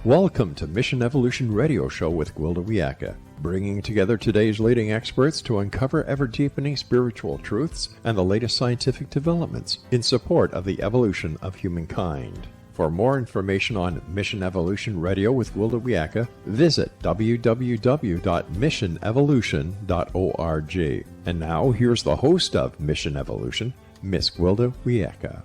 Welcome to Mission Evolution Radio Show with Gwilda Wiyaka, bringing together today's leading experts to uncover ever-deepening spiritual truths and the latest scientific developments in support of the evolution of humankind. For more information on Mission Evolution Radio with Gwilda Wiyaka, visit www.missionevolution.org. And now, here's the host of Mission Evolution, Miss Gwilda Wiyaka.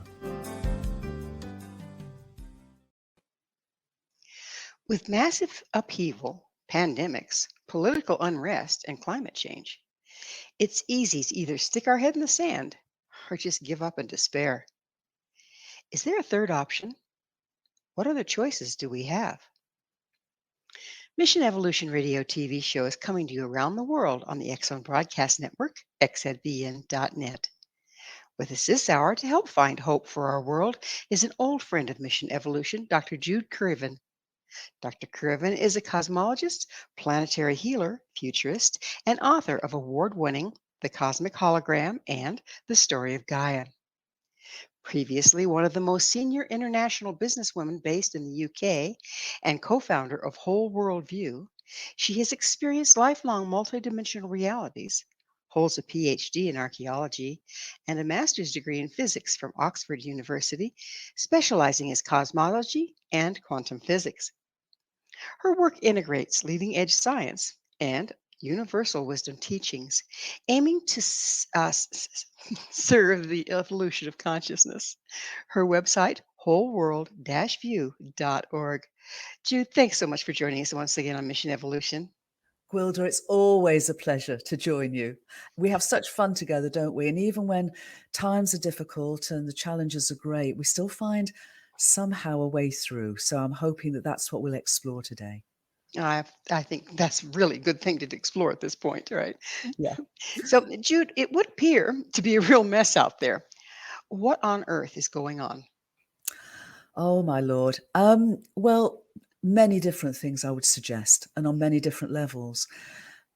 With massive upheaval, pandemics, political unrest, and climate change, it's easy to either stick our head in the sand or just give up in despair. Is there a third option? What other choices do we have? Mission Evolution Radio TV show is coming to you around the world on the X Zone Broadcast Network, xzbn.net. With us this hour to help find hope for our world is an old friend of Mission Evolution, Dr. Jude Currivan. Dr. Currivan is a cosmologist, planetary healer, futurist, and author of award-winning The Cosmic Hologram and The Story of Gaia. Previously one of the most senior international businesswomen based in the UK and co-founder of WholeWorld-View, she has experienced lifelong multidimensional realities, holds a Ph.D. in Archaeology, and a master's degree in physics from Oxford University, specializing in cosmology and quantum physics. Her work integrates leading-edge science and universal wisdom teachings, aiming to serve the evolution of consciousness. Her website, WholeWorld-View.org. Jude, thanks so much for joining us once again on Mission Evolution. Gwilda, it's always a pleasure to join you. We have such fun together, don't we? And even when times are difficult and the challenges are great, we still find somehow a way through. So I'm hoping that that's what we'll explore today. I think that's really a good thing to explore at this point, right? Yeah. So, Jude, it would appear to be a real mess out there. What on earth is going on? Oh, my Lord. Well, many different things I would suggest, and on many different levels.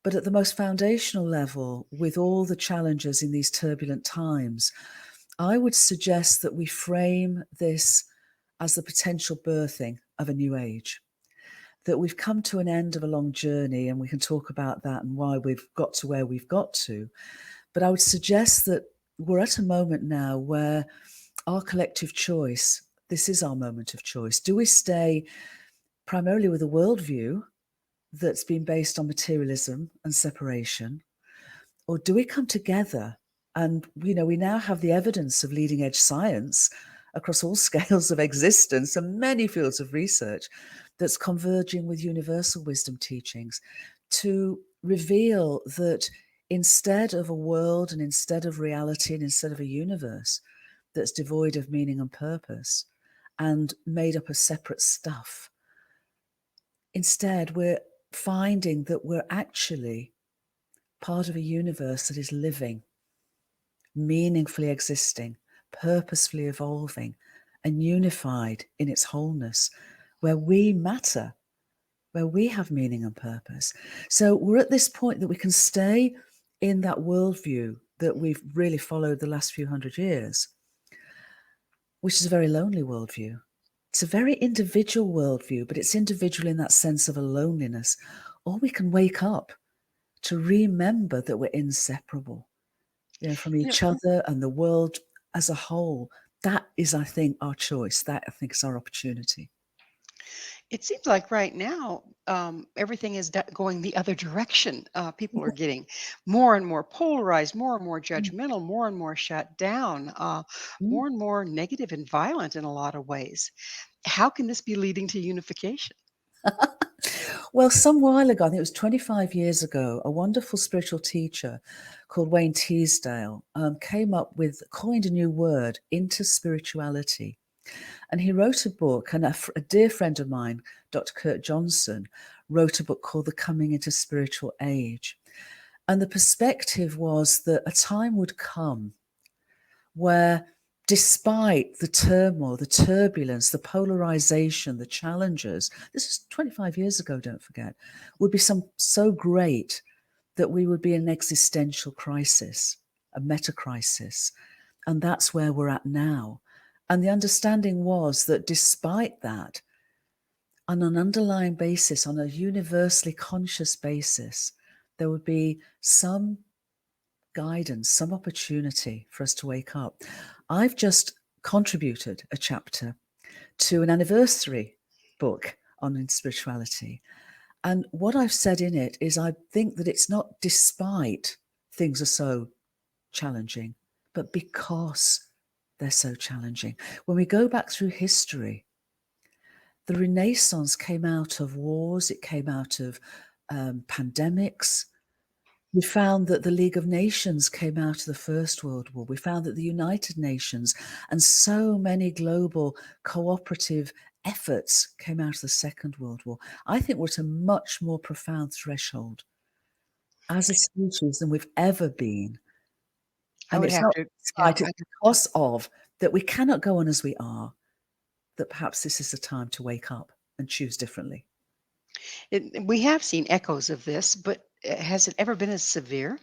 But at the most foundational level, with all the challenges in these turbulent times, I would suggest that we frame this as the potential birthing of a new age. That we've come to an end of a long journey, and we can talk about that and why we've got to where we've got to. But I would suggest that we're at a moment now where our collective choice, this is our moment of choice. Do we stay primarily with a worldview that's been based on materialism and separation? Or do we come together and, we now have the evidence of leading edge science across all scales of existence and many fields of research that's converging with universal wisdom teachings to reveal that instead of a world and instead of reality and instead of a universe that's devoid of meaning and purpose and made up of separate stuff, instead we're finding that we're actually part of a universe that is living, meaningfully existing, purposefully evolving, and unified in its wholeness, where we matter, where we have meaning and purpose. So we're at this point that we can stay in that worldview that we've really followed the last few hundred years, which is a very lonely worldview. It's a very individual worldview, but it's individual in that sense of a loneliness. Or we can wake up to remember that we're inseparable, from each other and the world as a whole. That is, I think, our choice. That, I think, is our opportunity. It seems like right now, everything is going the other direction. People are getting more and more polarized, more and more judgmental, more and more shut down, more and more negative and violent in a lot of ways. How can this be leading to unification? Well, some while ago, I think it was 25 years ago, a wonderful spiritual teacher called Wayne Teasdale coined a new word, interspirituality. And he wrote a book, and a dear friend of mine, Dr. Kurt Johnson, wrote a book called The Coming into Spiritual Age. And the perspective was that a time would come where, despite the turmoil, the turbulence, the polarization, the challenges, this is 25 years ago, don't forget, would be so great that we would be in an existential crisis, a meta crisis. And that's where we're at now. And the understanding was that despite that, on an underlying basis, on a universally conscious basis, there would be some guidance, some opportunity for us to wake up. I've just contributed a chapter to an anniversary book on spirituality. And what I've said in it is I think that it's not despite things are so challenging, but because they're so challenging. When we go back through history, the Renaissance came out of wars, it came out of pandemics. We found that the League of Nations came out of the First World War. We found that the United Nations and so many global cooperative efforts came out of the Second World War. I think we're at a much more profound threshold as a species than we've ever been. I And would it's have not to, yeah, despite, it's because of that we cannot go on as we are, that perhaps this is the time to wake up and choose differently. we have seen echoes of this, but has it ever been as severe?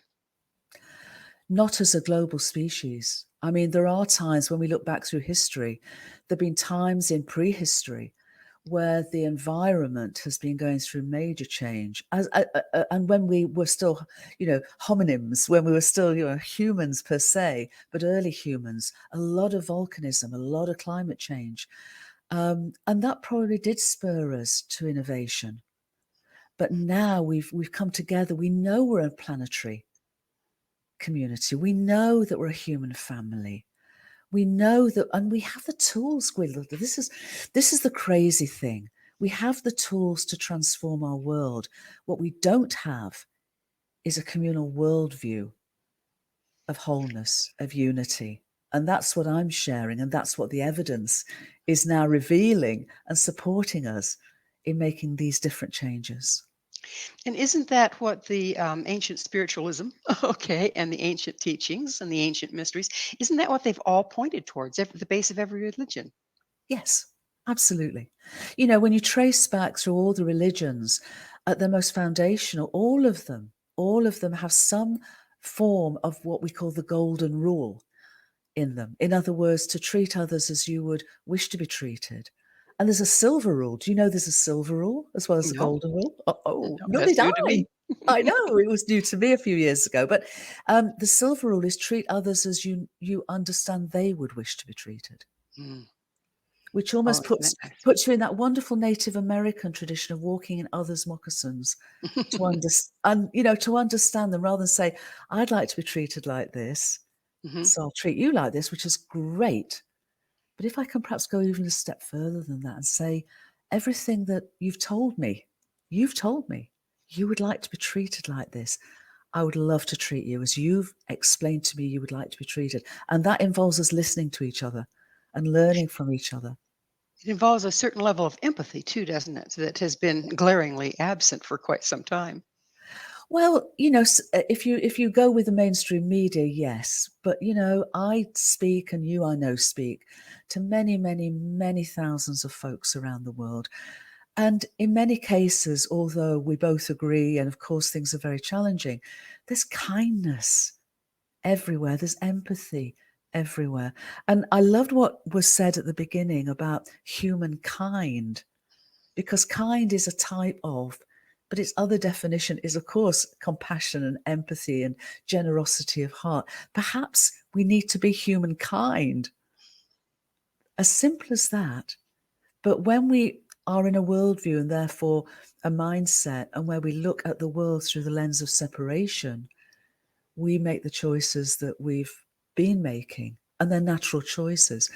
Not as a global species. I mean, there are times when we look back through history, there have been times in prehistory where the environment has been going through major change. And when we were still, homonyms, when we were still, humans per se, but early humans, a lot of volcanism, a lot of climate change. And that probably did spur us to innovation. But now we've come together. We know we're a planetary community. We know that we're a human family. We know that, and we have the tools, Gwilda. This is the crazy thing. We have the tools to transform our world. What we don't have is a communal worldview of wholeness, of unity. And that's what I'm sharing. And that's what the evidence is now revealing and supporting us in making these different changes. And isn't that what the ancient spiritualism, okay, and the ancient teachings and the ancient mysteries, isn't that what they've all pointed towards, the base of every religion? Yes, absolutely. When you trace back through all the religions, at their most foundational, all of them have some form of what we call the golden rule in them. In other words, to treat others as you would wish to be treated. And there's a silver rule. Do you know there's a silver rule as well as a No, golden rule? Oh, no, nor that's did new to I. me. I know it was new to me a few years ago. But the silver rule is treat others as you understand they would wish to be treated, Mm. which Oh, almost isn't that puts you in that wonderful Native American tradition of walking in others' moccasins nice? to understand, to understand them rather than say, I'd like to be treated like this, Mhm. so I'll treat you like this, which is great. But if I can perhaps go even a step further than that and say, everything that you've told me you would like to be treated like this. I would love to treat you as you've explained to me you would like to be treated. And that involves us listening to each other and learning from each other. It involves a certain level of empathy too, doesn't it? That has been glaringly absent for quite some time. Well, if you go with the mainstream media, yes. But, I speak and you, I know, speak to many, many, many thousands of folks around the world. And in many cases, although we both agree, and of course things are very challenging, there's kindness everywhere. There's empathy everywhere. And I loved what was said at the beginning about humankind, because kind is a type of, but its other definition is, of course, compassion and empathy and generosity of heart. Perhaps we need to be humankind. As simple as that. But when we are in a worldview and therefore a mindset, and where we look at the world through the lens of separation, we make the choices that we've been making, and they're natural choices.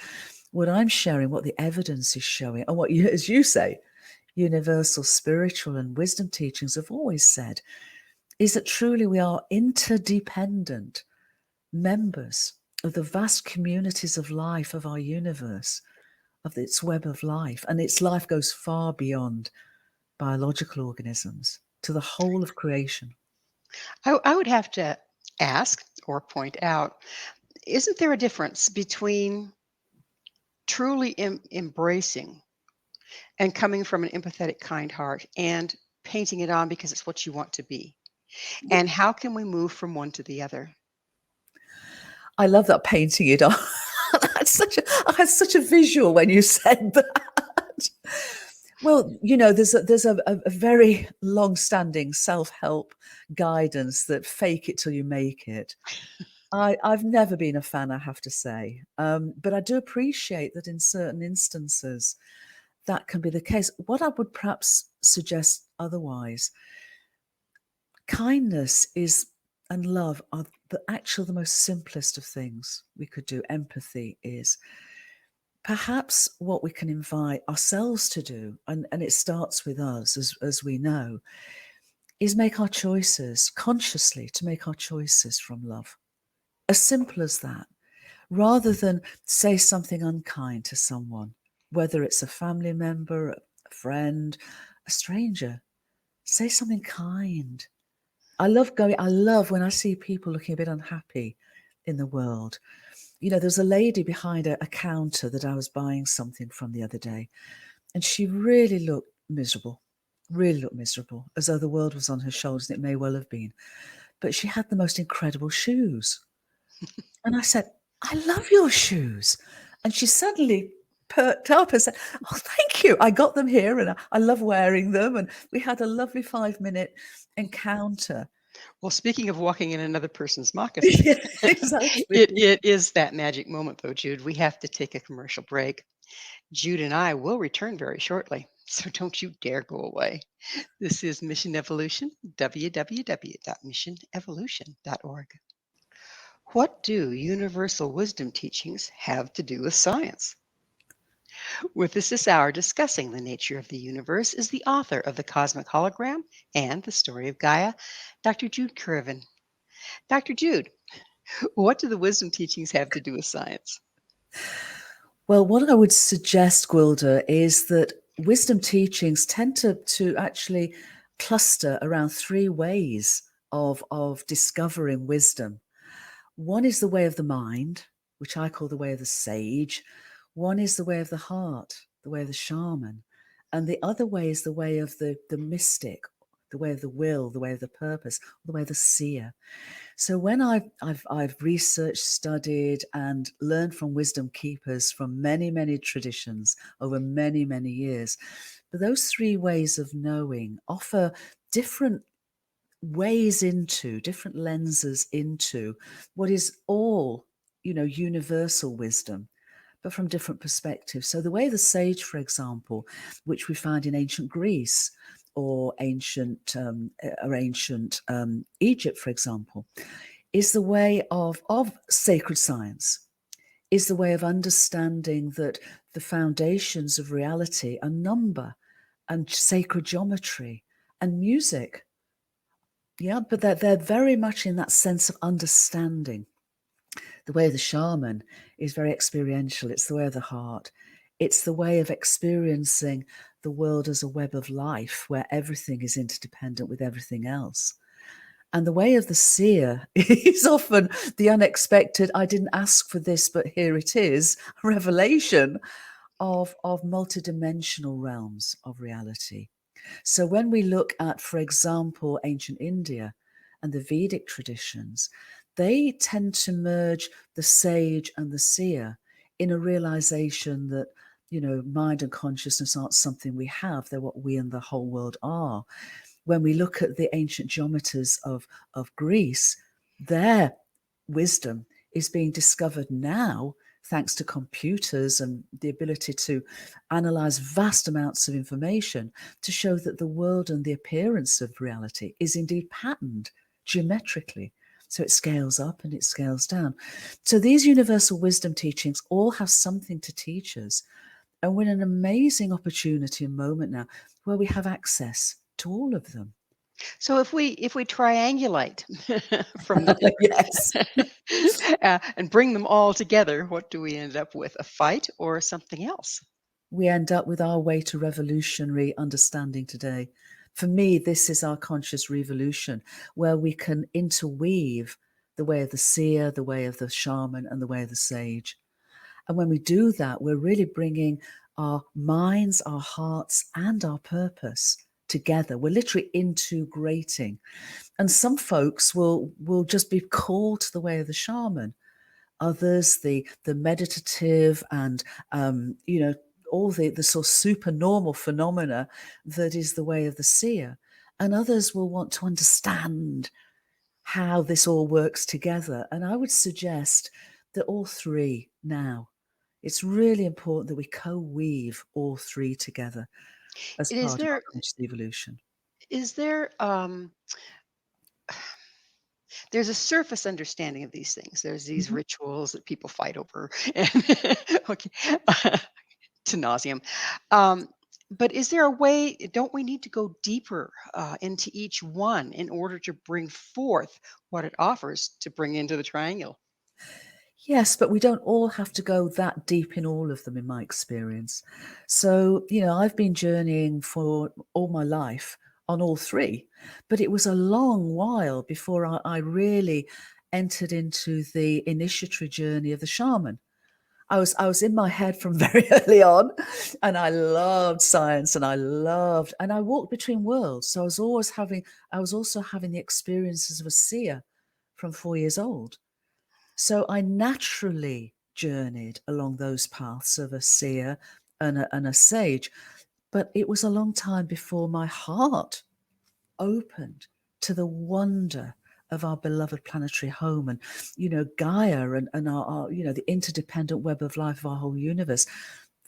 What I'm sharing, what the evidence is showing, and what you, as you say, universal spiritual and wisdom teachings have always said, is that truly we are interdependent members of the vast communities of life of our universe, of its web of life. And its life goes far beyond biological organisms to the whole of creation. I would have to ask or point out, isn't there a difference between truly embracing and coming from an empathetic, kind heart and painting it on because it's what you want to be? And how can we move from one to the other? I love that painting it on. I had such a visual when you said that. Well, there's a very long-standing self-help guidance that fake it till you make it. I've never been a fan, I have to say. But I do appreciate that in certain instances that can be the case. What I would perhaps suggest otherwise, kindness is and love are the most simplest of things we could do. Empathy is perhaps what we can invite ourselves to do, and it starts with us, as we know, is make our choices consciously, to make our choices from love. As simple as that. Rather than say something unkind to someone, whether it's a family member, a friend, a stranger, say something kind. I love when I see people looking a bit unhappy in the world. There's a lady behind a counter that I was buying something from the other day, and she really looked miserable, as though the world was on her shoulders, and it may well have been. But she had the most incredible shoes. And I said, "I love your shoes." And she suddenly perked up and said, "Oh, thank you. I got them here and I love wearing them." And we had a lovely 5-minute encounter. Well, speaking of walking in another person's moccasin, Yeah, exactly. it is that magic moment, though, Jude. We have to take a commercial break. Jude and I will return very shortly, so don't you dare go away. This is Mission Evolution, www.missionevolution.org. What do universal wisdom teachings have to do with science? With us this hour discussing the nature of the universe is the author of The Cosmic Hologram and The Story of Gaia, Dr. Jude Currivan. Dr. Jude, what do the wisdom teachings have to do with science? Well, what I would suggest, Gwilda, is that wisdom teachings tend to actually cluster around 3 ways of discovering wisdom. One is the way of the mind, which I call the way of the sage. One is the way of the heart, the way of the shaman. And the other way is the way of the mystic, the way of the will, the way of the purpose, the way of the seer. So when I've researched, studied, and learned from wisdom keepers from many, many traditions over many, many years, but those 3 ways of knowing offer different ways into, different lenses into what is all, universal wisdom, but from different perspectives. So the way of the sage, for example, which we find in ancient Greece or ancient Egypt, for example, is the way of sacred science, is the way of understanding that the foundations of reality are number and sacred geometry and music. Yeah, but they're very much in that sense of understanding. The way of the shaman is very experiential. It's the way of the heart. It's the way of experiencing the world as a web of life where everything is interdependent with everything else. And the way of the seer is often the unexpected, I didn't ask for this, but here it is, revelation of multidimensional realms of reality. So when we look at, for example, ancient India and the Vedic traditions, they tend to merge the sage and the seer in a realization that, mind and consciousness aren't something we have, they're what we and the whole world are. When we look at the ancient geometers of Greece, their wisdom is being discovered now thanks to computers and the ability to analyze vast amounts of information to show that the world and the appearance of reality is indeed patterned geometrically. So it scales up and it scales down. So these universal wisdom teachings all have something to teach us. And we're in an amazing opportunity and moment now where we have access to all of them. So if we triangulate from the Yes. and bring them all together, what do we end up with? A fight or something else? We end up with our way to revolutionary understanding today. For me, this is our conscious revolution, where we can interweave the way of the seer, the way of the shaman, and the way of the sage. And when we do that, we're really bringing our minds, our hearts, and our purpose together. We're literally integrating. And some folks will just be called to the way of the shaman. Others, the meditative and, all the sort of supernormal phenomena that is the way of the seer. And others will want to understand how this all works together. And I would suggest that all three now, it's really important that we co-weave all three together as Is part of our there conscious evolution. is there there's a surface understanding of these things. There's these Mhm. rituals that people fight over, and okay, to nauseum. Um, but is there a way? Don't we need to go deeper into each one in order to bring forth what it offers to bring into the triangle? Yes, but we don't all have to go that deep in all of them, in my experience. So, I've been journeying for all my life on all three, but it was a long while before I really entered into the initiatory journey of the shaman. I was in my head from very early on, and I loved science, and I walked between worlds. So I was also having the experiences of a seer from 4 years old. So I naturally journeyed along those paths of a seer and a sage. But it was a long time before my heart opened to the wonder of our beloved planetary home and, Gaia and our the interdependent web of life of our whole universe.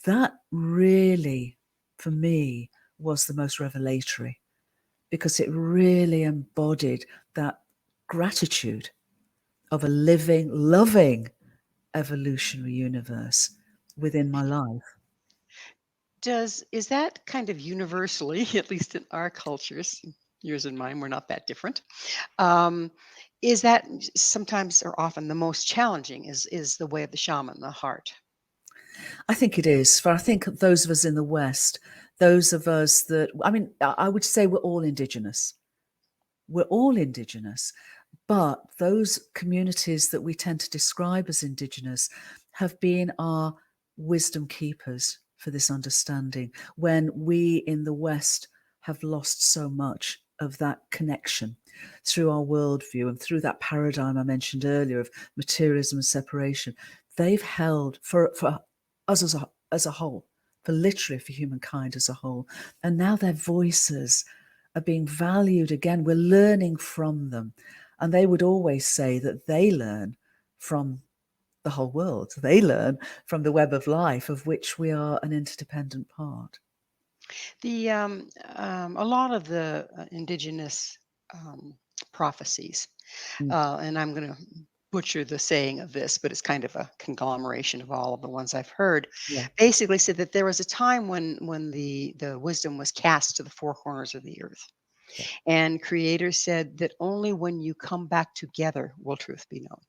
That really, for me, was the most revelatory, because it really embodied that gratitude of a living, loving evolutionary universe within my life. Is that kind of universally, at least in our cultures, yours and mine, we're not that different. Um, is that sometimes or often the most challenging? Is the way of the shaman, the heart? I think it is. For I think those of us in the West, those of us that, I mean, I would say we're all Indigenous. We're all Indigenous, but those communities that we tend to describe as Indigenous have been our wisdom keepers for this understanding, when we in the West have lost so much of that connection through our worldview and through that paradigm I mentioned earlier of materialism and separation. They've held for us as a whole, for literally for humankind as a whole. And now their voices are being valued again. We're learning from them. And they would always say that they learn from the whole world. They learn from the web of life of which we are an interdependent part. A lot of the indigenous prophecies, Mm, and I'm going to butcher the saying of this, but it's kind of a conglomeration of all of the ones I've heard. yeah, Basically, said that there was a time when the wisdom was cast to the four corners of the earth, yeah. and Creator said that only when you come back together will truth be known.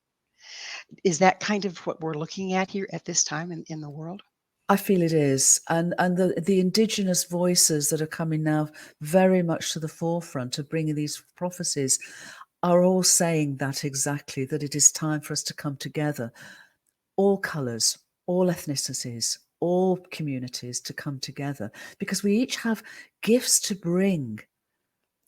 Is that kind of what we're looking at here at this time in the world? I feel it is. And the indigenous voices that are coming now very much to the forefront of bringing these prophecies are all saying that exactly, that it is time for us to come together, all colours, all ethnicities, all communities to come together, because we each have gifts to bring.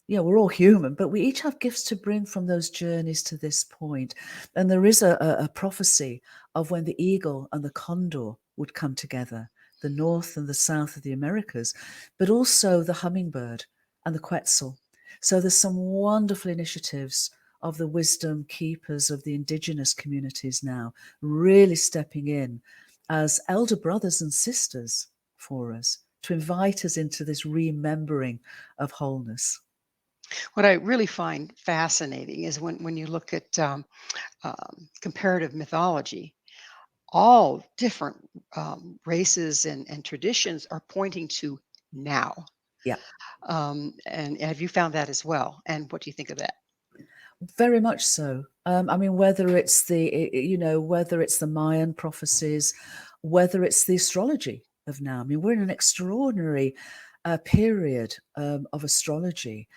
Yeah, we're all human, but we each have gifts to bring from those journeys to this point. And there is a prophecy of when the eagle and the condor would come together, the north and the south of the Americas, but also the hummingbird and the quetzal. So there's some wonderful initiatives of the wisdom keepers of the indigenous communities now, really stepping in as elder brothers and sisters for us, to invite us into this remembering of wholeness. What I really find fascinating is when you look at comparative mythology, all different races and traditions are pointing to now. Yeah. And have you found that as well? And what do you think of that? Very much so. I mean, whether it's the Mayan prophecies, whether it's the astrology of now. I mean, we're in an extraordinary period of astrology.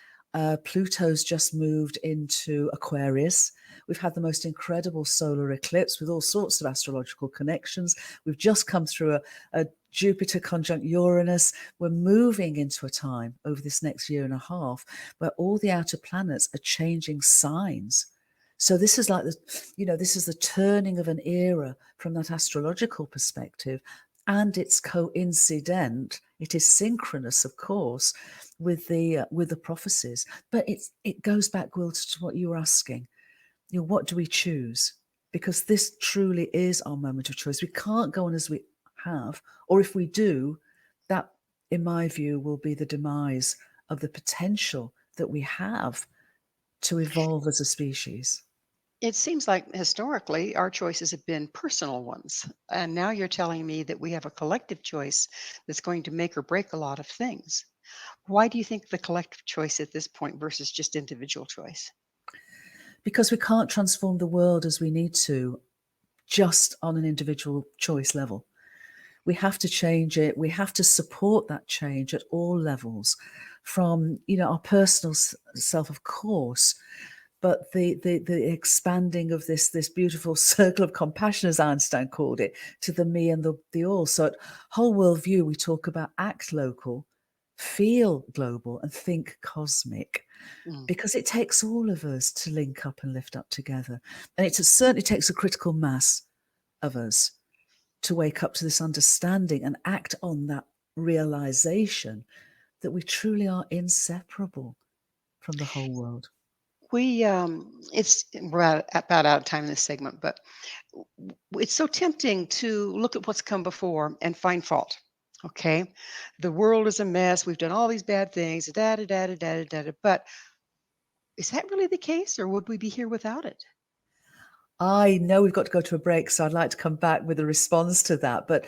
Pluto's just moved into Aquarius. We've had the most incredible solar eclipse with all sorts of astrological connections. We've just come through a Jupiter conjunct Uranus. We're moving into a time over this next year and a half where all the outer planets are changing signs. So this is like this is the turning of an era from that astrological perspective. and it's coincident. It is synchronous, of course, with the prophecies. But it goes back, Gwilda, to what you were asking. What do we choose? Because this truly is our moment of choice. We can't go on as we have, or if we do, that, in my view, will be the demise of the potential that we have to evolve as a species. It seems like historically our choices have been personal ones. And now you're telling me that we have a collective choice that's going to make or break a lot of things. Why do you think the collective choice at this point versus just individual choice? Because we can't transform the world as we need to just on an individual choice level. We have to change it. We have to support that change at all levels, from our personal self, of course, but the expanding of this beautiful circle of compassion, as Einstein called it, to the me and the all. So at WholeWorld-View, we talk about act local, feel global, and think cosmic. Mm. Because it takes all of us to link up and lift up together. And it certainly takes a critical mass of us to wake up to this understanding and act on that realization that we truly are inseparable from the whole world. We're about out of time in this segment, but it's so tempting to look at what's come before and find fault. Okay, the world is a mess. We've done all these bad things. Da da da da da da da. But is that really the case, or would we be here without it? I know we've got to go to a break, so I'd like to come back with a response to that. But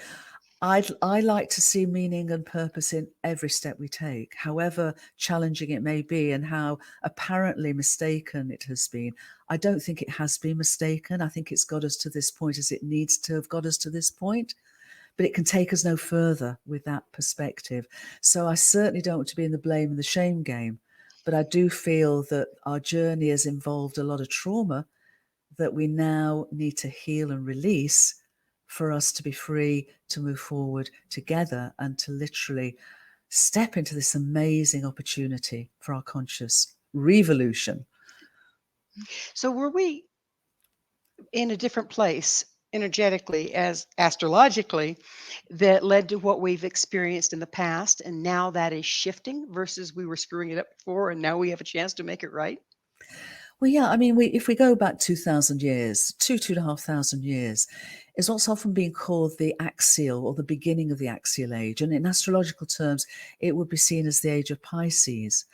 I like to see meaning and purpose in every step we take, however challenging it may be and how apparently mistaken it has been. I don't think it has been mistaken. I think it's got us to this point as it needs to have got us to this point. But it can take us no further with that perspective. So I certainly don't want to be in the blame and the shame game. But I do feel that our journey has involved a lot of trauma that we now need to heal and release for us to be free to move forward together and to literally step into this amazing opportunity for our conscious revolution. So were we in a different place energetically as astrologically that led to what we've experienced in the past, and now that is shifting versus we were screwing it up before and now we have a chance to make it right? Well, yeah, I mean, if we go back 2,000 years, 2,500 years, is what's often being called the axial or the beginning of the axial age. And in astrological terms, it would be seen as the age of Pisces.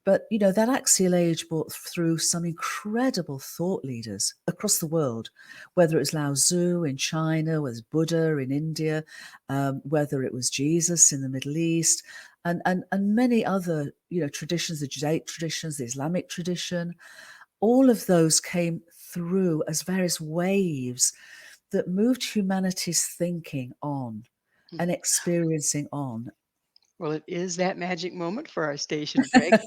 But, that axial age brought through some incredible thought leaders across the world, whether it was Lao Tzu in China, whether it was Buddha in India, whether it was Jesus in the Middle East, and many other, traditions, the Judaic traditions, the Islamic tradition. All of those came through as various waves that moved humanity's thinking on and Mhm. experiencing on. Well, it is that magic moment for our station, Greg.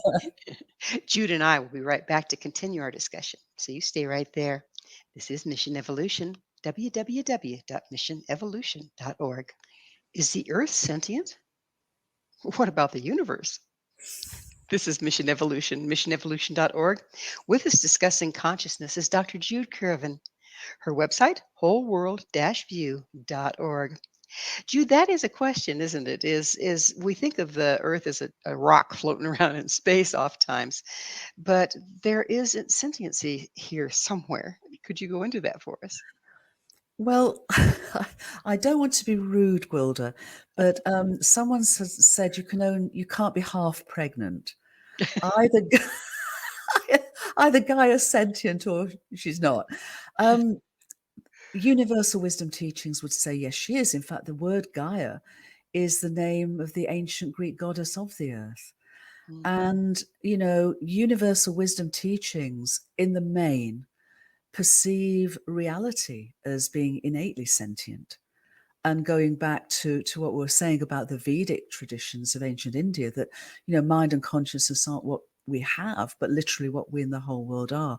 Jude and I will be right back to continue our discussion. So you stay right there. This is Mission Evolution, www.missionevolution.org. Is the Earth sentient? What about the universe? This is Mission Evolution, missionevolution.org. With us discussing consciousness is Dr. Jude Currivan. Her website, wholeworld-view.org. Jude, that is a question, isn't it? Is we think of the Earth as a rock floating around in space oftentimes, but there is sentiency here somewhere. Could you go into that for us? Well, I don't want to be rude, Gwilda, but someone said you can't be half pregnant. Either either Gaia's sentient or she's not. Um, Universal wisdom teachings would say yes, she is. In fact, the word Gaia is the name of the ancient Greek goddess of the earth. Mm. And, universal wisdom teachings in the main perceive reality as being innately sentient. And going back to what we were saying about the Vedic traditions of ancient India, that, mind and consciousness aren't what we have, but literally what we in the whole world are.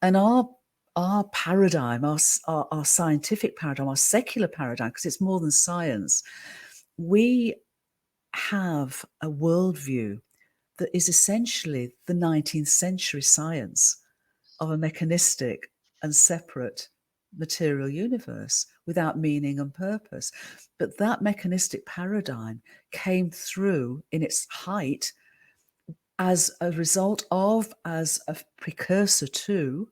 And our paradigm, our scientific paradigm, our secular paradigm, because it's more than science, we have a worldview that is essentially the 19th century science of a mechanistic and separate material universe without meaning and purpose. But that mechanistic paradigm came through in its height as a result of, as a precursor to,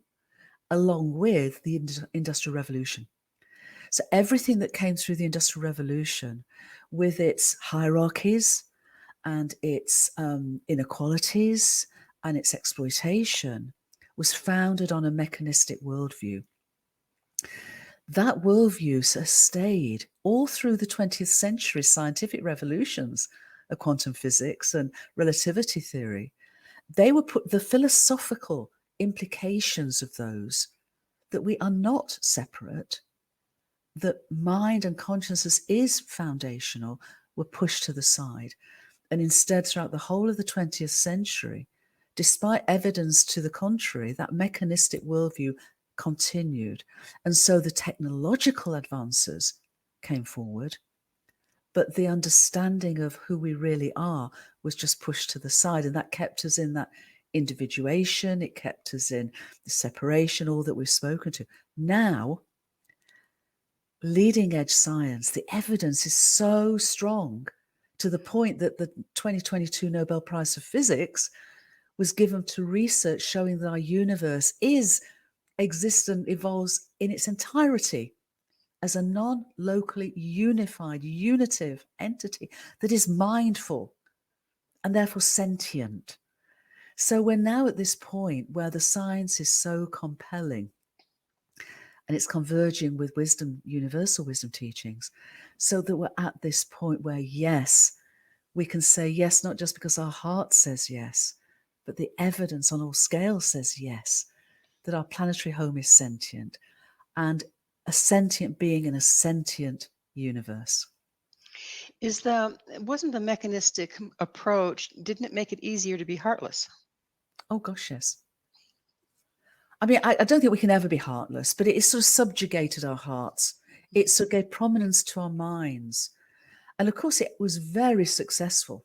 along with the Industrial Revolution. So everything that came through the Industrial Revolution, with its hierarchies and its inequalities and its exploitation, was founded on a mechanistic worldview. That worldview has stayed all through the 20th century scientific revolutions of quantum physics and relativity theory. They were put the philosophical implications of those, that we are not separate, that mind and consciousness is foundational, were pushed to the side. And instead, throughout the whole of the 20th century, despite evidence to the contrary, that mechanistic worldview continued. And so the technological advances came forward, but the understanding of who we really are was just pushed to the side. And that kept us in that individuation, it kept us in the separation, all that we've spoken to. Now, leading edge science, the evidence is so strong to the point that the 2022 Nobel Prize for Physics was given to research showing that our universe exists and evolves in its entirety as a non-locally unified, unitive entity that is mindful and therefore sentient. So we're now at this point where the science is so compelling and it's converging with wisdom, universal wisdom teachings, so that we're at this point where, yes, we can say yes, not just because our heart says yes, but the evidence on all scales says yes, that our planetary home is sentient, and a sentient being in a sentient universe. Wasn't the mechanistic approach, didn't it make it easier to be heartless? Oh gosh, yes. I mean, I don't think we can ever be heartless, but it sort of subjugated our hearts. It sort of gave prominence to our minds. And of course, it was very successful.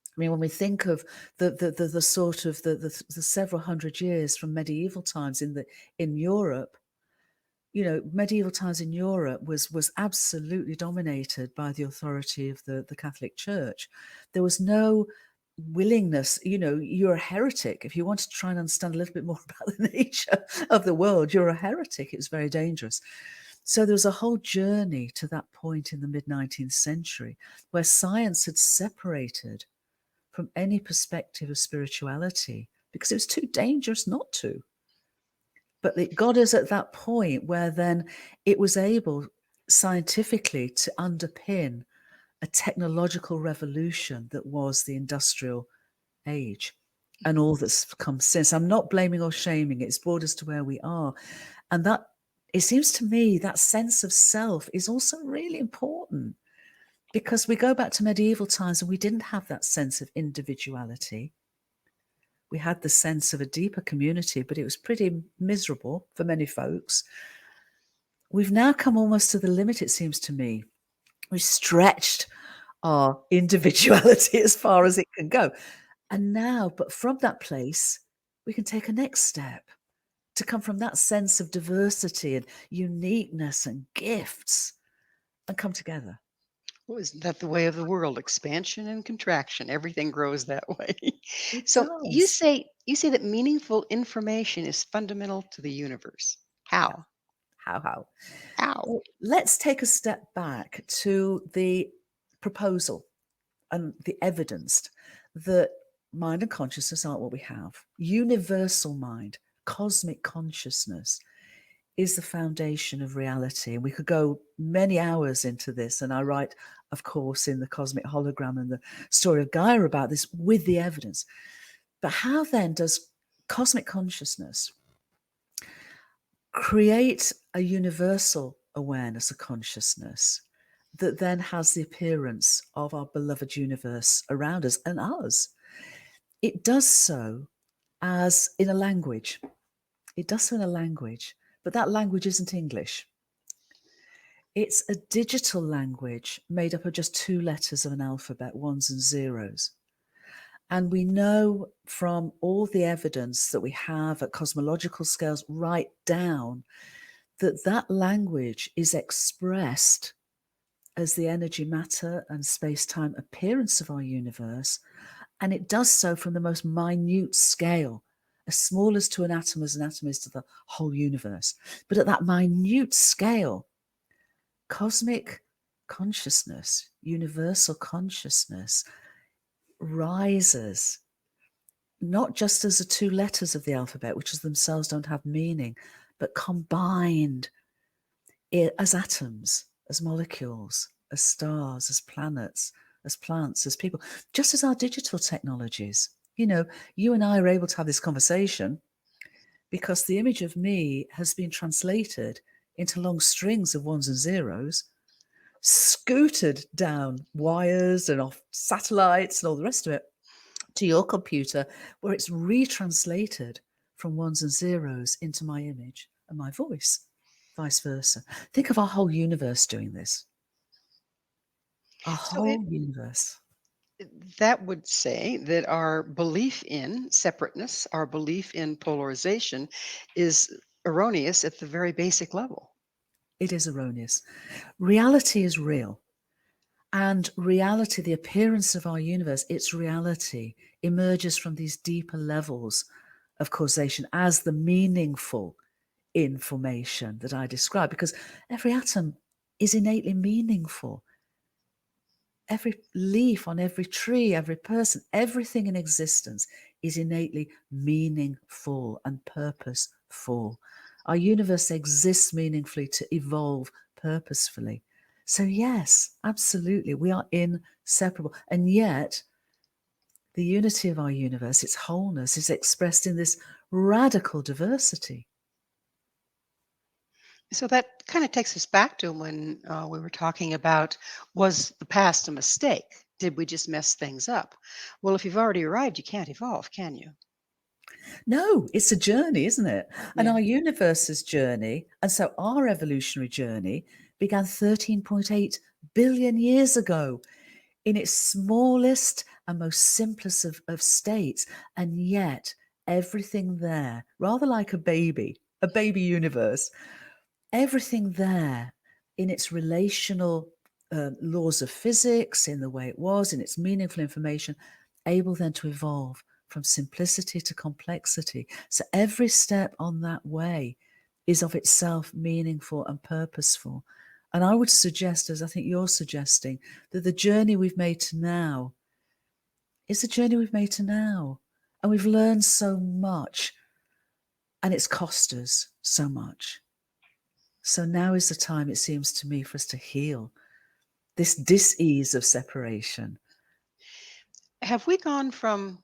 I mean, when we think of the sort of the several hundred years from medieval times in Europe, you know, medieval times in Europe was absolutely dominated by the authority of the Catholic Church. There was no willingness, you know, you're a heretic. If you want to try and understand a little bit more about the nature of the world, you're a heretic. It was very dangerous. So there was a whole journey to that point in the mid-19th century where science had separated from any perspective of spirituality because it was too dangerous not to. But it got us at that point where then it was able scientifically to underpin a technological revolution that was the industrial age and all that's come since. I'm not blaming or shaming it. It's brought us to where we are. And that, it seems to me, that sense of self is also really important, because we go back to medieval times and we didn't have that sense of individuality. We had the sense of a deeper community, but it was pretty miserable for many folks. We've now come almost to the limit, it seems to me. We've stretched our individuality as far as it can go. And now, but from that place, we can take a next step to come from that sense of diversity and uniqueness and gifts and come together. Well, isn't that the way of the world? Expansion and contraction. Everything grows that way. It So you does. say that meaningful information is fundamental to the universe. How? How? How? Well, let's take a step back to the proposal and the evidence that mind and consciousness aren't what we have. Universal mind, cosmic consciousness is the foundation of reality. And we could go many hours into this. And I write, of course, in the Cosmic Hologram and the Story of Gaia about this with the evidence. But how then does cosmic consciousness create a universal awareness of consciousness that then has the appearance of our beloved universe around us and us? It does so as in a language. It does so in a language, but that language isn't English. It's a digital language made up of just two letters of an alphabet, ones and zeros. And we know from all the evidence that we have at cosmological scales right down that language is expressed as the energy, matter, and space-time appearance of our universe, and it does so from the most minute scale, as small as to an atom as an atom is to the whole universe. But at that minute scale, cosmic consciousness, universal consciousness, rises not just as the two letters of the alphabet, which as themselves don't have meaning, but combined as atoms, as molecules, as stars, as planets, as plants, as people, just as our digital technologies. You know, you and I are able to have this conversation because the image of me has been translated into long strings of ones and zeros, scooted down wires and off satellites and all the rest of it to your computer, where it's retranslated from ones and zeros into my image and my voice, vice versa. Think of our whole universe doing this. Our So whole universe. that would say that our belief in separateness, our belief in polarization is erroneous at the very basic level. It is erroneous. Reality is real. And reality, the appearance of our universe, its reality emerges from these deeper levels of causation as the meaningful information that I describe, because every atom is innately meaningful. Every leaf on every tree, every person, everything in existence is innately meaningful and purposeful. Our universe exists meaningfully to evolve purposefully. So yes, absolutely, we are inseparable. And yet, the unity of our universe, its wholeness, is expressed in this radical diversity. So that kind of takes us back to when we were talking about, was the past a mistake? Did we just mess things up? Well, if you've already arrived, you can't evolve, can you? No, it's a journey, isn't it? And Yeah. our universe's journey, and so our evolutionary journey, began 13.8 billion years ago in its smallest and most simplest of states. And yet, everything there, rather like a baby universe, everything there in its relational laws of physics, in the way it was, in its meaningful information, able then to evolve from simplicity to complexity. So every step on that way is of itself meaningful and purposeful. And I would suggest, as I think you're suggesting, that the journey we've made to now is the journey we've made to now. And we've learned so much, and it's cost us so much. So now is the time, it seems to me, for us to heal this dis-ease of separation. Have we gone from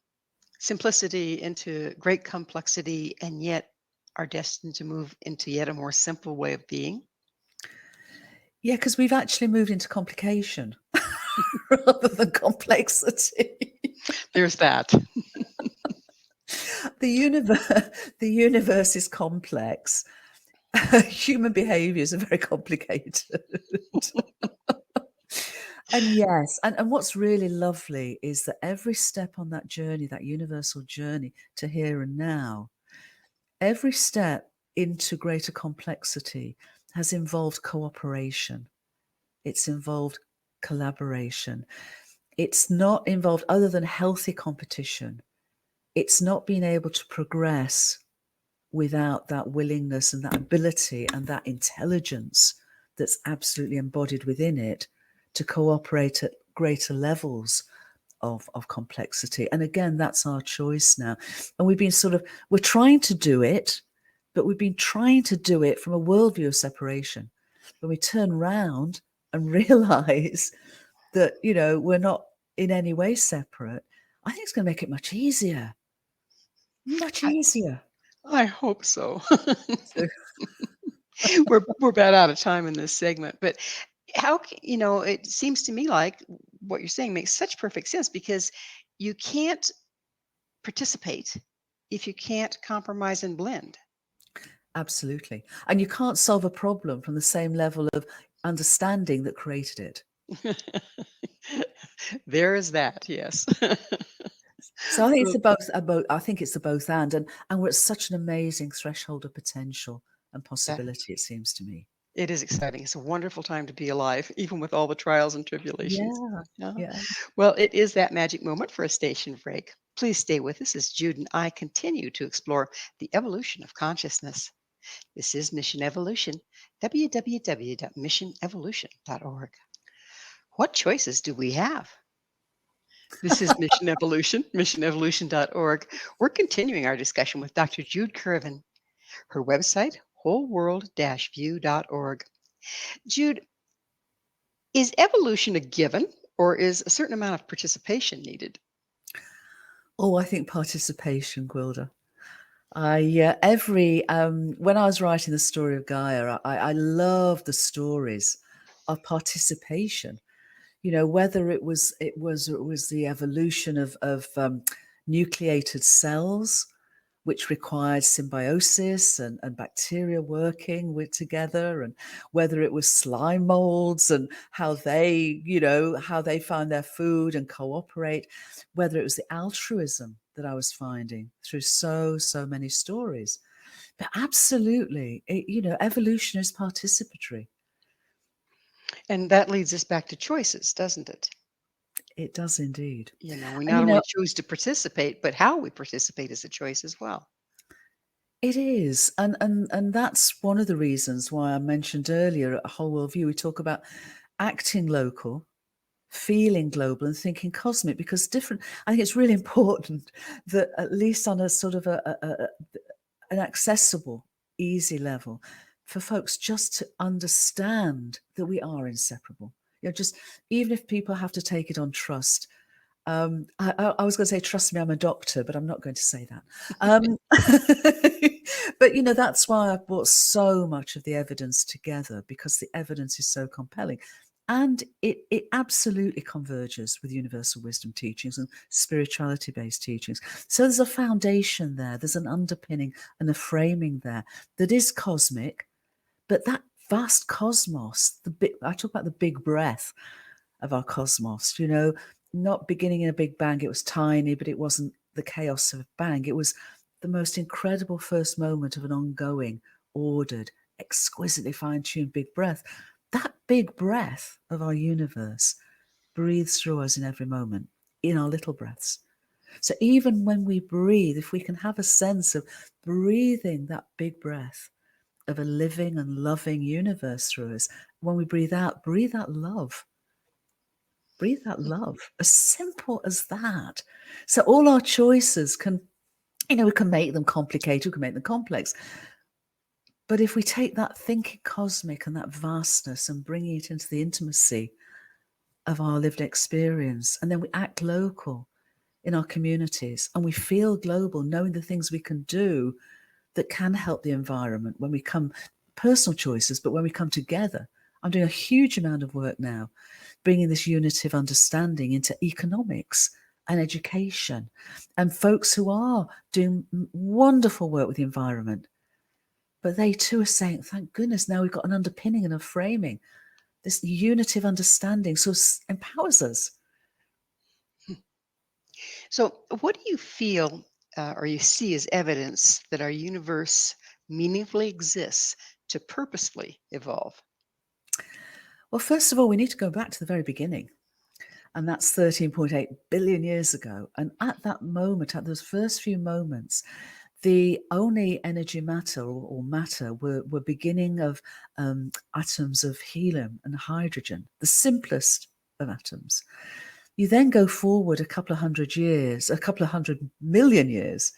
simplicity into great complexity and yet are destined to move into yet a more simple way of being? Yeah, because we've actually moved into complication rather than complexity. There's that. The universe is complex. Human behaviors are very complicated. And yes, and what's really lovely is that every step on that journey, that universal journey to here and now, every step into greater complexity has involved cooperation. It's involved collaboration. It's not involved, other than healthy competition, it's not being able to progress without that willingness and that ability and that intelligence that's absolutely embodied within it to cooperate at greater levels of complexity. And again, that's our choice now. And we're trying to do it, but we've been trying to do it from a worldview of separation. When we turn round and realize that, we're not in any way separate, I think it's going to make it much easier. Much I, easier. I hope so. So, We're about out of time in this segment, but it seems to me like what you're saying makes such perfect sense, because you can't participate if you can't compromise and blend. absolutely. And you can't solve a problem from the same level of understanding that created it. There is that, yes. So I think it's Well, the both. I think it's the both and we're at such an amazing threshold of potential and That possibility, it seems to me. it is exciting. It's a wonderful time to be alive, even with all the trials and tribulations. Yeah, Yeah. yeah. Well, it is that magic moment for a station break. Please stay with us as Jude and I continue to explore the evolution of consciousness. This is Mission Evolution, www.missionevolution.org. What choices do we have? This is Mission Evolution, missionevolution.org. We're continuing our discussion with Dr. Jude Currivan. Her website, WholeWorld-View.org. Jude, is evolution a given or is a certain amount of participation needed? Oh, I think participation, Gwilda. When I was writing the story of Gaia, I love the stories of participation. You know, whether it was the evolution of nucleated cells, which required symbiosis and bacteria working with together, and whether it was slime molds and how they find their food and cooperate, whether it was the altruism that I was finding through so many stories. But absolutely, evolution is participatory. And that leads us back to choices, doesn't it? It does indeed. We And not only choose to participate, but how we participate is a choice as well. it is, and that's one of the reasons why I mentioned earlier at Whole World View, we talk about acting local, feeling global, and thinking cosmic, because I think it's really important that at least on a sort of an accessible, easy level, for folks just to understand that we are inseparable. Just even if people have to take it on trust. I was going to say, trust me, I'm a doctor, but I'm not going to say that. But, that's why I've brought so much of the evidence together, because the evidence is so compelling. And it absolutely converges with universal wisdom teachings and spirituality-based teachings. So there's a foundation there, there's an underpinning and a framing there that is cosmic, but that vast cosmos, I talk about the big breath of our cosmos, not beginning in a big bang. It was tiny, but it wasn't the chaos of a bang. It was the most incredible first moment of an ongoing, ordered, exquisitely fine-tuned big breath. That big breath of our universe breathes through us in every moment, in our little breaths. So even when we breathe, if we can have a sense of breathing that big breath of a living and loving universe through us, when we breathe out love. Breathe that love. As simple as that. So all our choices we can make them complicated, we can make them complex. But if we take that thinking cosmic and that vastness and bringing it into the intimacy of our lived experience, and then we act local in our communities and we feel global, knowing the things we can do that can help the environment when we come, personal choices, but when we come together. I'm doing a huge amount of work now, bringing this unity of understanding into economics and education, and folks who are doing wonderful work with the environment. But they too are saying, thank goodness, now we've got an underpinning and a framing. This unity of understanding empowers us. So, what do you feel or you see as evidence that our universe meaningfully exists to purposefully evolve? Well, first of all, we need to go back to the very beginning. And that's 13.8 billion years ago. And at that moment, at those first few moments, the only energy matter or matter were beginning of atoms of helium and hydrogen, the simplest of atoms. You then go forward a couple of hundred million years,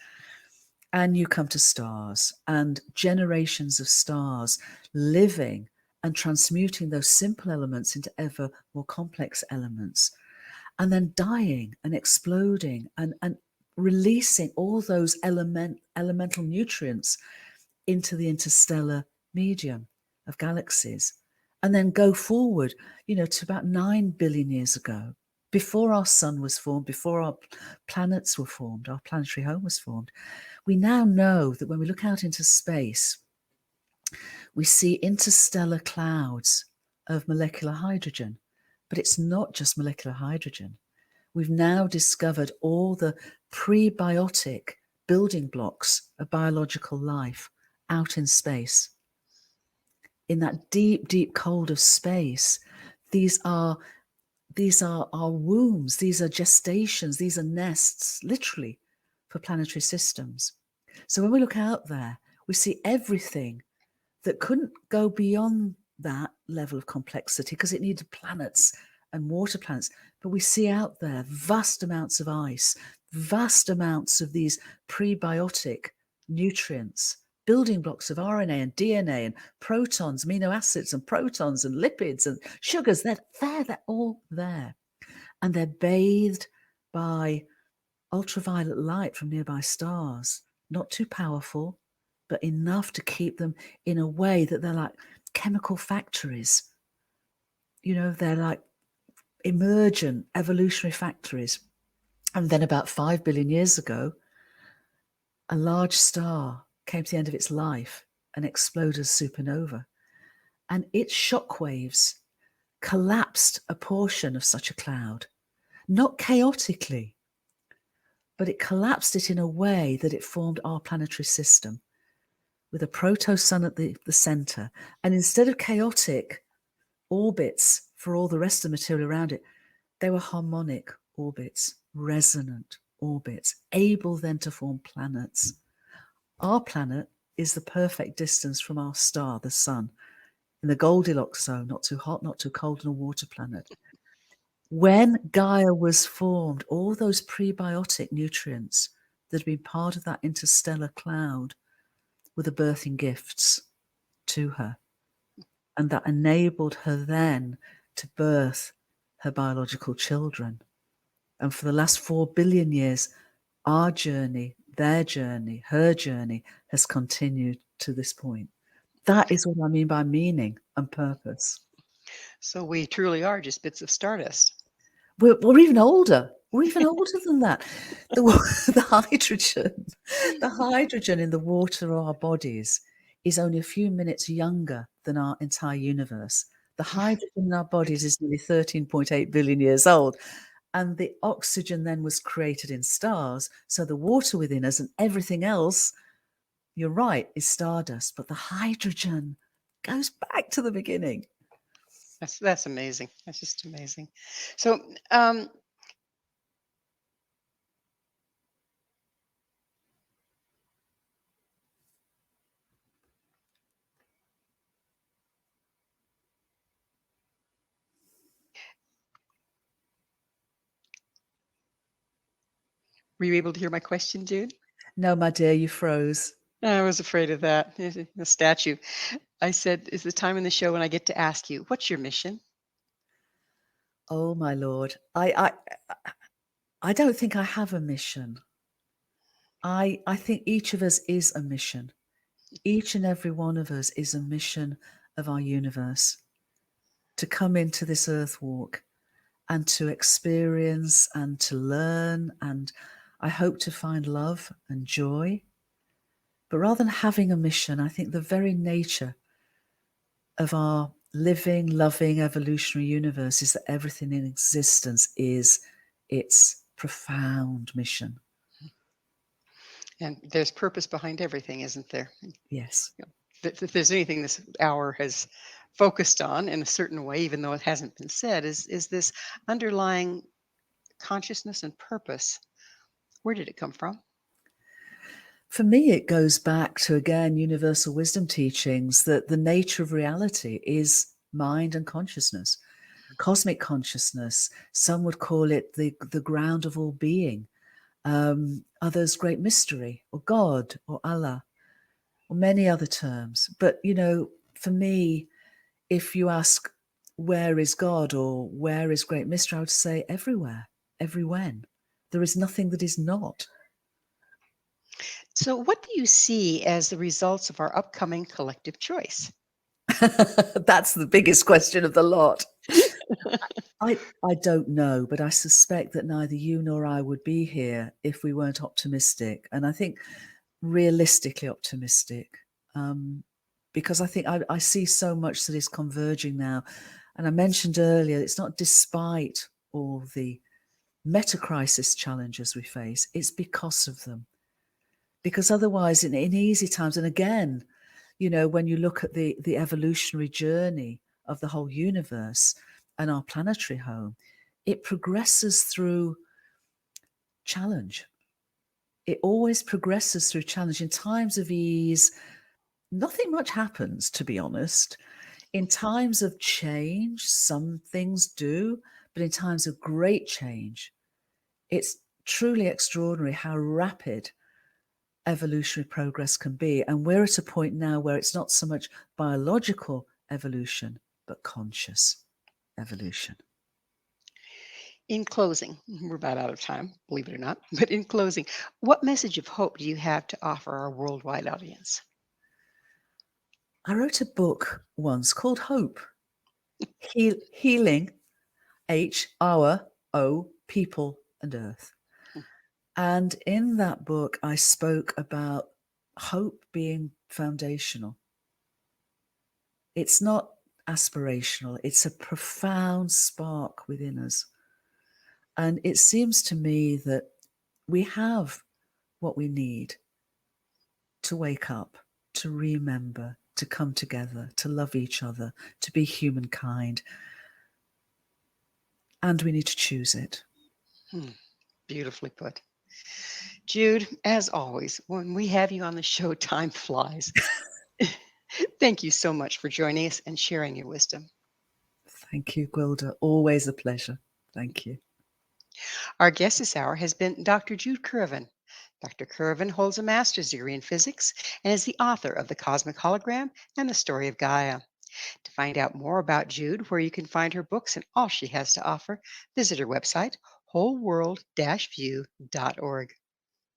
and you come to stars and generations of stars living and transmuting those simple elements into ever more complex elements, and then dying and exploding and releasing all those elemental nutrients into the interstellar medium of galaxies, and then go forward, to about 9 billion years ago, before our sun was formed, before our planets were formed, our planetary home was formed. We now know that when we look out into space, we see interstellar clouds of molecular hydrogen, but it's not just molecular hydrogen. We've now discovered all the prebiotic building blocks of biological life out in space. in that deep, deep cold of space. These are our wombs, these are gestations, these are nests, literally, for planetary systems. So when we look out there, we see everything that couldn't go beyond that level of complexity because it needed planets and water planets. But we see out there vast amounts of ice, vast amounts of these prebiotic nutrients, building blocks of RNA and DNA and protons, amino acids and protons and lipids and sugars. They're all there. And they're bathed by ultraviolet light from nearby stars, not too powerful, but enough to keep them in a way that they're like chemical factories. They're like emergent evolutionary factories. And then about 5 billion years ago, a large star came to the end of its life and exploded as supernova. And its shockwaves collapsed a portion of such a cloud, not chaotically, but it collapsed it in a way that it formed our planetary system with a proto-sun at the center. And instead of chaotic orbits for all the rest of the material around it, they were harmonic orbits, resonant orbits, able then to form planets. Our planet is the perfect distance from our star, the sun, in the Goldilocks zone, not too hot, not too cold, and a water planet. When Gaia was formed, all those prebiotic nutrients that had been part of that interstellar cloud were the birthing gifts to her. And that enabled her then to birth her biological children. And for the last 4 billion years, our journey, their journey, her journey has continued to this point. That is what I mean by meaning and purpose. So we truly are just bits of stardust. We're even older. We're even older than that. The hydrogen in the water of our bodies is only a few minutes younger than our entire universe. The hydrogen in our bodies is nearly 13.8 billion years old. And the oxygen then was created in stars. So the water within us and everything else, you're right, is stardust. But the hydrogen goes back to the beginning. That's amazing. That's just amazing. So were you able to hear my question, Jude? No, my dear, you froze. I was afraid of that. The statue. I said, is the time in the show when I get to ask you, what's your mission? Oh, my Lord. I don't think I have a mission. I think each of us is a mission. Each and every one of us is a mission of our universe to come into this earth walk and to experience and to learn. And I hope to find love and joy. But rather than having a mission, I think the very nature of our living, loving, evolutionary universe is that everything in existence is its profound mission. And there's purpose behind everything, isn't there? Yes. If there's anything this hour has focused on in a certain way, even though it hasn't been said, is this underlying consciousness and purpose. Where did it come from? For me, it goes back to, again, universal wisdom teachings that the nature of reality is mind and consciousness, cosmic consciousness. Some would call it the ground of all being. Others, great mystery, or God, or Allah, or many other terms. But, for me, if you ask, where is God or where is great mystery, I would say everywhere, everywhen. There is nothing that is not. So what do you see as the results of our upcoming collective choice? That's the biggest question of the lot. I don't know, but I suspect that neither you nor I would be here if we weren't optimistic. And I think realistically optimistic, because I think I see so much that is converging now. And I mentioned earlier, it's not despite all the meta-crisis challenges we face, it's because of them. Because otherwise, in easy times, and again, When you look at the evolutionary journey of the whole universe and our planetary home, it progresses through challenge. It always progresses through challenge. In times of ease, nothing much happens, to be honest. In times of change, some things do, but in times of great change, it's truly extraordinary how rapid evolutionary progress can be. And we're at a point now where it's not so much biological evolution, but conscious evolution. In closing, we're about out of time, believe it or not, but in closing, what message of hope do you have to offer our worldwide audience? I wrote a book once called Hope, Healing our People and Earth. And in that book, I spoke about hope being foundational. It's not aspirational. It's a profound spark within us. And it seems to me that we have what we need to wake up, to remember, to come together, to love each other, to be humankind. And we need to choose it. Beautifully put. Jude, as always, when we have you on the show, time flies. Thank you so much for joining us and sharing your wisdom. Thank you, Gwilda. Always a pleasure. Thank you. Our guest this hour has been Dr. Jude Currivan. Dr. Currivan holds a master's degree in physics and is the author of The Cosmic Hologram and The Story of Gaia. To find out more about Jude, where you can find her books and all she has to offer, visit her website, WholeWorld-View.org.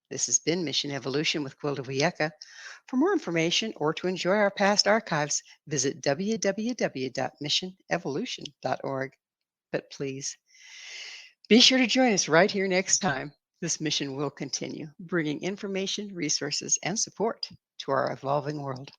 This has been Mission Evolution with Gwilda Wiyaka. For more information or to enjoy our past archives, visit www.missionevolution.org. But please, be sure to join us right here next time. This mission will continue, bringing information, resources, and support to our evolving world.